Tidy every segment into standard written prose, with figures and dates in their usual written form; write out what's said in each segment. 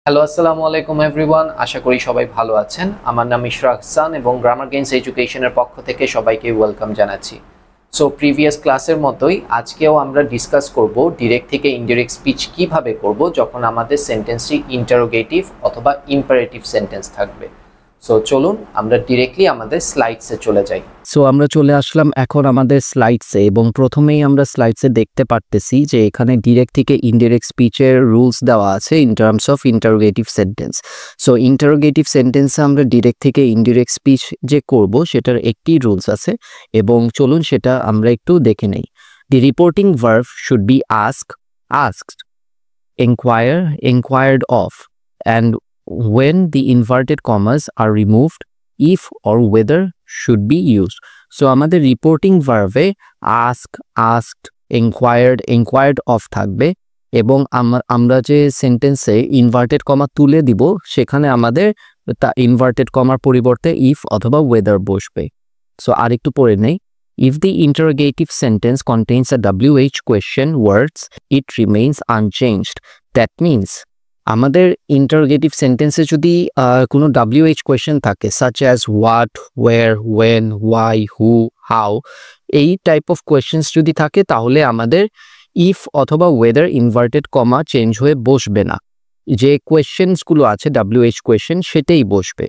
Hello, আসসালামু আলাইকুম everyone. আশা করি সবাই ভালো আছেন। আমার নাম ইশরাক হাসান এবং গ্রামার গেইনস এডুকেশনের পক্ষ থেকে সবাইকে ওয়েলকাম জানাচ্ছি। সো প্রিভিয়াস ক্লাসের মতোই আজকেও আমরা ডিসকাস করব ডিরেক্ট থেকে ইনডিরেক্ট স্পিচ কিভাবে করব যখন আমাদের সেন্টেন্সটি ইন্টারোগেটিভ অথবা ইম্পারেটিভ সেন্টেন্স থাকবে। সো চলুন আমরা ডিরেক্টলি আমাদের স্লাইডসে চলে যাই। সো আমরা চলে আসলাম এখন আমাদের স্লাইডসে এবং প্রথমেই আমরা স্লাইডসে দেখতে পারতেছি যে এখানে ডিরেক্ট থেকে ইনডিরেক্ট স্পিচের রুলস দেওয়া আছে in terms of interrogative sentence. So interrogative সেন্টেন্সে আমরা ডিরেক্ট থেকে ইনডিরেক্ট স্পিচ যে করব সেটার একটি রুলস আছে এবং চলুন সেটা আমরা একটু দেখে নেই। The reporting verb should be asked, inquire, inquired of, and when the inverted commas are removed, if or whether should be used. So আমাদের রিপোর্টিং ভার্বে asked, inquired of থাকবে এবং আমরা যে সেন্টেন্সে ইনভার্টেড কমা তুলে দিব সেখানে আমাদের তা ইনভার্টেড কমার পরিবর্তে if অথবা whether বসবে। সো আরেকটু পড়ে নেই। If the interrogative sentence contains a WH question words, it remains unchanged. That means আমাদের ইন্টারোগেটিভ সেন্টেন্সে যদি কোনো WH কোয়েশ্চেন থাকে such as what, where, when, why, who, how, এই টাইপ অফ কোয়েশ্চেন্স যদি থাকে তাহলে আমাদের ইফ অথবা ওয়েদার ইনভার্টেড কমা চেঞ্জ হয়ে বসবে না। যে কোয়েশ্চেন্সগুলো আছে WH কোয়েশ্চেন সেটাই বসবে।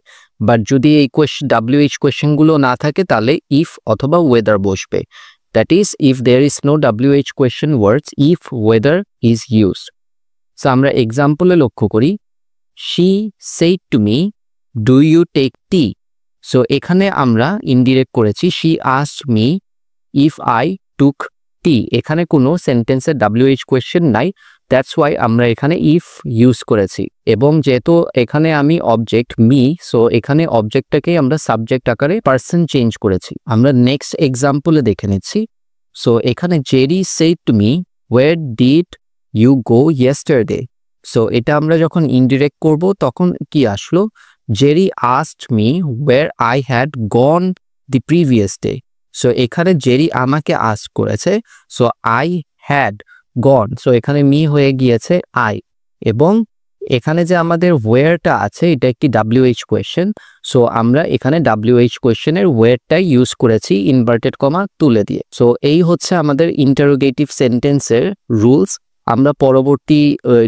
বাট যদি এই WH কোয়েশ্চেনগুলো না থাকে তাহলে ইফ অথবা ওয়েদার বসবে। That is if there is no WH question words, if whether is used. So আমরা এক্সাম্পলে লক্ষ্য করি, she said to me do you take tea. So এখানে আমরা ইনডিরেক্ট করেছি she asked me if I took tea. এখানে কোনো সেন্টেন্সের WH কোয়েশ্চেন নাই, দ্যাটস ওয়াই আমরা এখানে ইফ ইউজ করেছি। এবং যেহেতু এখানে আমি অবজেক্ট মি, সো এখানে অবজেক্টটাকেই আমরা সাবজেক্ট আকারে পার্সন চেঞ্জ করেছি। আমরা নেক্সট এক্সাম্পলে দেখে নিচ্ছি। সো এখানে Jerry said to me where did you go yesterday. So এটা আমরা যখন ইনডিরেক্ট করব তখন কি আসলো, Jerry asked me where I had gone the previous day. So এখানে জেরি আমাকে আস্ক করেছে, so I had gone, so এখানে মি হয়ে গিয়েছে আই। এবং এখানে যে আমাদের ওয়েরটা আছে এটা একটি WH কোয়েশ্চেন, সো আমরা এখানে WH কোয়েশ্চেনের ওয়েরটাই ইউজ করেছি ইনভার্টেড কমা তুলে দিয়ে। সো এই হচ্ছে আমাদের ইন্টারোগেটিভ সেন্টেন্সের রুলস। আমরা পরবর্তী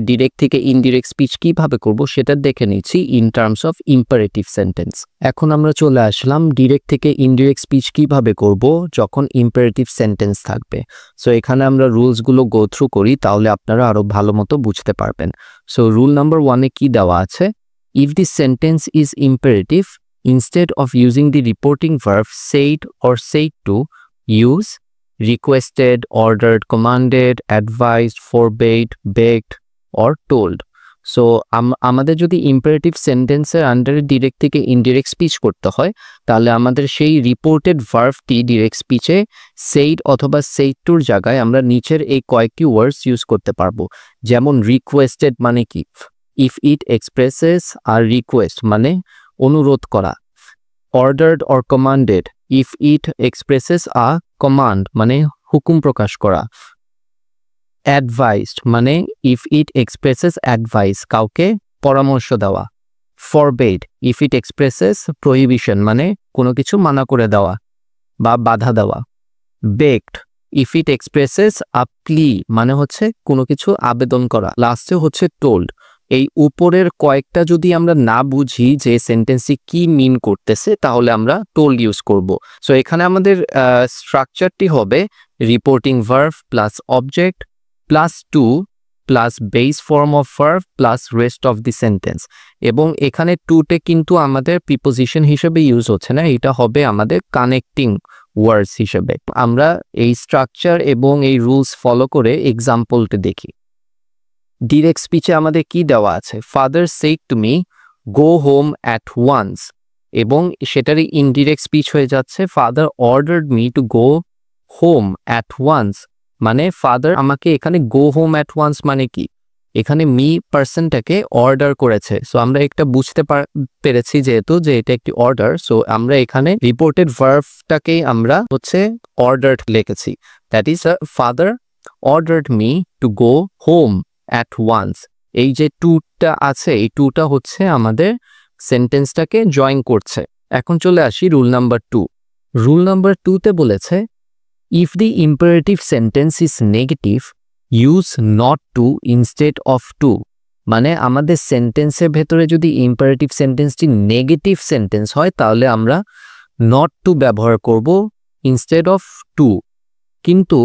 ডিরেক্ট থেকে ইনডিরেক্ট স্পিচ কিভাবে করব সেটা দেখে নিচ্ছি in terms of imperative sentence. এখন আমরা চলে আসলাম ডিরেক্ট থেকে ইনডিরেক্ট স্পিচ কিভাবে করব যখন ইম্পারেটিভ সেন্টেন্স থাকবে। সো এখানে আমরা রুলসগুলো গো থ্রু করি, তাহলে আপনারা আরো ভালো মতো বুঝতে পারবেন। সো রুল নাম্বার 1-এ কি দেওয়া আছে, if the sentence is imperative, instead of using the reporting verb said or said to, use requested, ordered, commanded, advised, forbade, begged or told. So আমাদের যদি ইম্পারেটিভ সেন্টেন্সের আন্ডারে ডিরেক্ট থেকে ইনডিরেক্ট স্পিচ করতে হয় তাহলে আমাদের সেই রিপোর্টেড ভার্বটি ডিরেক্ট স্পিচে সেইড অথবা সেইড টুর জায়গায় আমরা নিচের এই কয়েকটি ওয়ার্ডস ইউজ করতে পারবো। যেমন রিকোয়েস্টেড মানে কি, if it expresses a request মানে অনুরোধ করা। Ordered or commanded, if it expresses a command মানে হুকুম প্রকাশ করা। অ্যাডভাইসড মানে ইফ ইট এক্সপ্রেসেস অ্যাডভাইস কাউকে পরামর্শ দেওয়া। Forbade if it expresses prohibition মানে কোনো কিছু মানা করে দেওয়া বা বাধা দেওয়া। বেগড ইফ ইট এক্সপ্রেসেস আ প্লি মানে হচ্ছে কোনো কিছু আবেদন করা। লাস্টে হচ্ছে টোল্ড। এই উপরের কয়েকটা যদি আমরা না বুঝি যে সেন্টেন্সটি কি মিন করতেছে তাহলে আমরা টোল্ড ইউজ করব। সো এখানে আমাদের স্ট্রাকচারটি হবে reporting verb plus object plus to plus base form of verb plus rest of the sentence. এবং এখানে টুতে কিন্তু আমাদের প্রিপোজিশন হিসেবে ইউজ হচ্ছে না, এটা হবে আমাদের কানেক্টিং ওয়ার্ডস হিসেবে। আমরা এই স্ট্রাকচার এবং এই রুলস ফলো করে এক্সাম্পলটি দেখি। ডিরেক্ট স্পিচে আমাদের কি দেওয়া আছে, father said to me go home at once, এবং সেটারই ইনডিরেক্ট স্পিচ হয়ে যাচ্ছে father ordered me to go home at once. মানে ফাদার আমাকে এখানে গো হোম অ্যাট ওয়ান্স মানে কি, এখানে মি পার্সনটাকে অর্ডার করেছে। সো আমরা একটা বুঝতে পেরেছি যেহেতু যে এটা একটি অর্ডার, সো আমরা এখানে রিপোর্টেড ভার্বটাকেই আমরা হচ্ছে অর্ডার্ড লিখেছি। That is father ordered me to go home at once. এই যে টুটা আছে এই টুটা হচ্ছে আমাদের সেন্টেন্সটাকে জয়েন করছে। এখন চলে আসি রুল নাম্বার 2। রুল নাম্বার 2তে বলেছে if the imperative sentence is negative use not to instead of to. মানে আমাদের সেন্টেন্সের ভেতরে যদি ইম্পারেটিভ সেন্টেন্সটি নেগেটিভ সেন্টেন্স হয় তাহলে আমরা নট টু ব্যবহার করব ইনস্টেড অফ টু। কিন্তু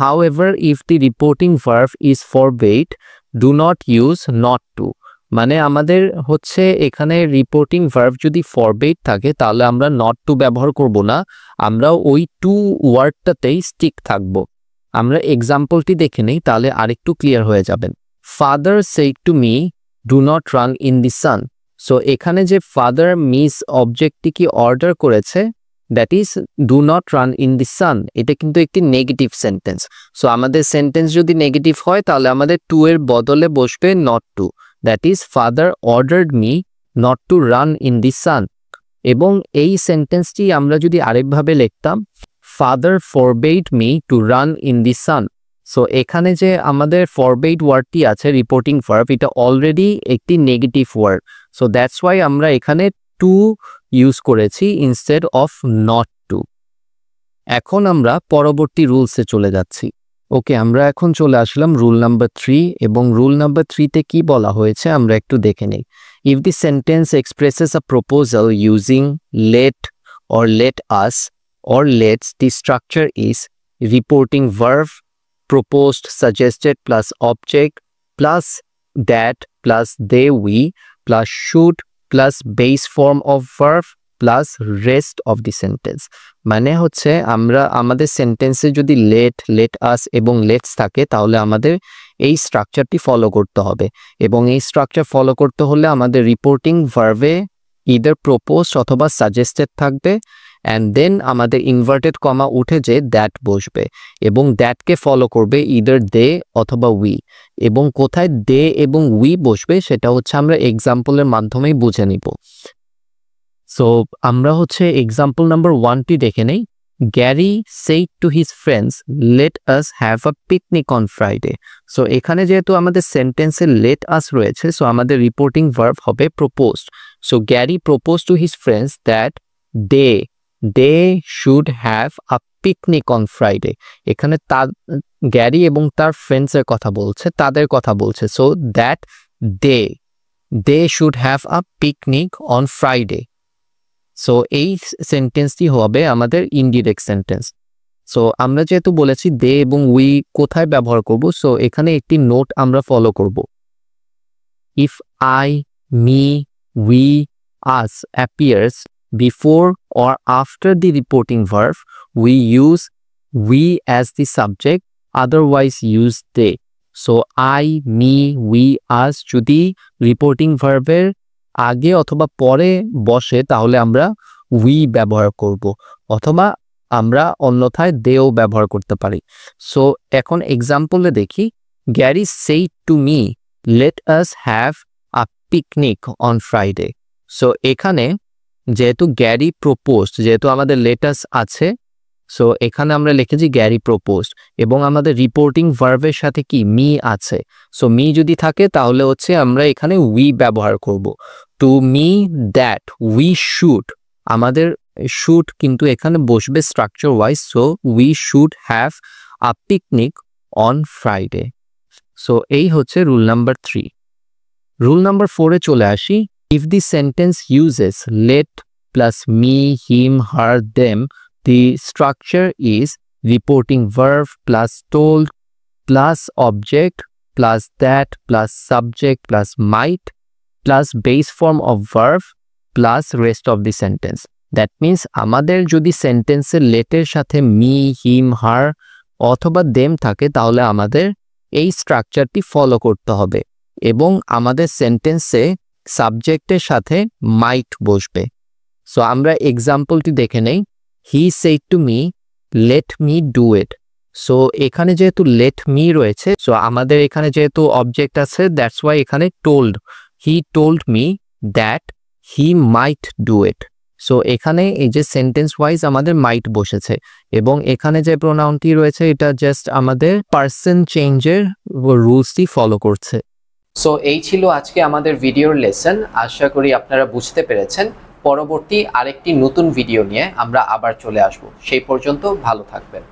however if the reporting verb is forbade do not use not to। মানে আমাদের হচ্ছে এখানে রিপোর্টিং ভার্ব যদি ফরবেড থাকে তাহলে আমরা নট টু ব্যবহার করব না, আমরা ওই টু ওয়ার্ডটাতেই স্টিক থাকব। আমরা এক্সাম্পলটি দেখে নেই তাহলে আরেকটু ক্লিয়ার হয়ে যাবেন। Father said to me do not run in the sun। So এখানে যে ফাদার মিস অবজেক্টটি কি অর্ডার করেছে that is do not run in the sun, এটা কিন্তু একটি নেগেটিভ সেন্টেন্স। সো আমাদের সেন্টেন্স যদি নেগেটিভ হয় তাহলে আমাদের টু এর বদলে বসবে not to, that is father ordered me not to run in the sun. এবং এই সেন্টেন্সটি আমরা যদি আরেকভাবে লিখতাম father forbade me to run in the sun. So এখানে যে আমাদের ফরবেড ওয়ার্ডটি আছে রিপোর্টিং ভার্ব, এটা অলরেডি একটি negative word. So that's why আমরা এখানে টু ইউজ করেছি ইনস্টেড অফ নট টু। এখন আমরা পরবর্তী রুলসে চলে যাচ্ছি। ওকে, আমরা এখন চলে আসলাম রুল নাম্বার 3 এবং রুল নাম্বার 3তে কি বলা হয়েছে আমরা একটু দেখে নেই। If the sentence expresses a proposal using let or let us or let's, the structure is reporting verb proposed suggested plus object plus that plus they we plus should plus base form of verb plus rest of the sentence। মানে হচ্ছে আমরা আমাদের সেন্টেন্সে যদি let us এবং let's থাকে তাহলে আমাদের এই স্ট্রাকচারটি ফলো করতে হবে এবং এই স্ট্রাকচার ফলো করতে হলে আমাদের রিপোর্টিং ভার্বে ইদার প্রপোজড অথবা সাজেস্টেড থাকবে অ্যান্ড দেন আমাদের ইনভার্টেড কমা উঠে যে দ্যাট বসবে এবং দ্যাটকে ফলো করবে ইদার দে অথবা উই। এবং কোথায় দে এবং উই বসবে সেটা হচ্ছে আমরা এক্সাম্পলের মাধ্যমেই বুঝে নিব। সো আমরা হচ্ছে এক্সাম্পল নাম্বার 1টি দেখে নেই। Gary said to his friends let us have a picnic on Friday। So এখানে যেহেতু আমাদের সেন্টেন্সে let us রয়েছে সো আমাদের রিপোর্টিং ভার্ব হবে proposed। So Gary proposed to his friends that they should have a picnic on Friday। এখানে Gary এবং তার ফ্রেন্ডসের কথা বলছে, তাদের কথা বলছে। So that they should have a picnic on Friday। So এই সেন্টেন্সটি হবে আমাদের ইনডিরেক্ট সেন্টেন্স। সো আমরা যেহেতু বলেছি দে এবং উই কোথায় ব্যবহার করব, সো এখানে একটি নোট আমরা ফলো করব। If I, me, we, us appears before or after the reporting verb we use we as the subject, otherwise use they। so I, me, we, us যদি রিপোর্টিং ভার্বের আগে অথবা পরে বসে তাহলে আমরা we ব্যবহার করব অথবা আমরা অন্যথায় দেও ব্যবহার করতে পারি। সো এখন এক্সাম্পলে দেখি। Gary said to me let us have a picnic on Friday। So এখানে যেহেতু গ্যারি প্রপোজড, যেহেতু আমাদের লেটাস আছে সো এখানে আমরা লিখেছি গ্যারি প্রপোজড এবং আমাদের রিপোর্টিং ভার্বের সাথে কি মি আছে। সো মি যদি থাকে তাহলে হচ্ছে আমরা এখানে উই ব্যবহার করব। To me that we should, আমাদের শুড কিন্তু এখানে বসবে structure wise. So we should have a picnic on Friday. So এই হচ্ছে রুল নাম্বার 3। রুল নাম্বার 4-এ চলে আসি। If the sentence uses let plus me, him, her, them, the structure is reporting verb plus told plus object plus that plus subject plus might plus base form of verb plus rest of the sentence। That means আমাদের যদি সেন্টেন্সে লেটের সাথে me, him, her অথবা them থাকে তাহলে আমাদের এই স্ট্রাকচারটি follow করতে হবে এবং আমাদের সেন্টেন্সে সাবজেক্টের সাথে মাইট বসবে। সো আমরা এক্সাম্পলটি দেখে নেই। হি said to me let me do it। So এখানে যেহেতু let me রয়েছে সো আমাদের এখানে যেহেতু অবজেক্ট আছে দ্যাটস ওয়াই এখানে told, he told me that he might do it। So এখানে এই যে সেন্টেন্স ওয়াইজ আমাদের মাইট বসেছে এবং এখানে যে প্রোনাউনটি রয়েছে এটা জাস্ট আমাদের পার্সন চেঞ্জের রুলসটি ফলো করছে। সো এই ছিল আজকে আমাদের ভিডিওর লেসন। আশা করি আপনারা বুঝতে পেরেছেন। পরবর্তী আরেকটি নতুন ভিডিও নিয়ে আমরা আবার চলে আসব। সেই পর্যন্ত ভালো থাকবেন।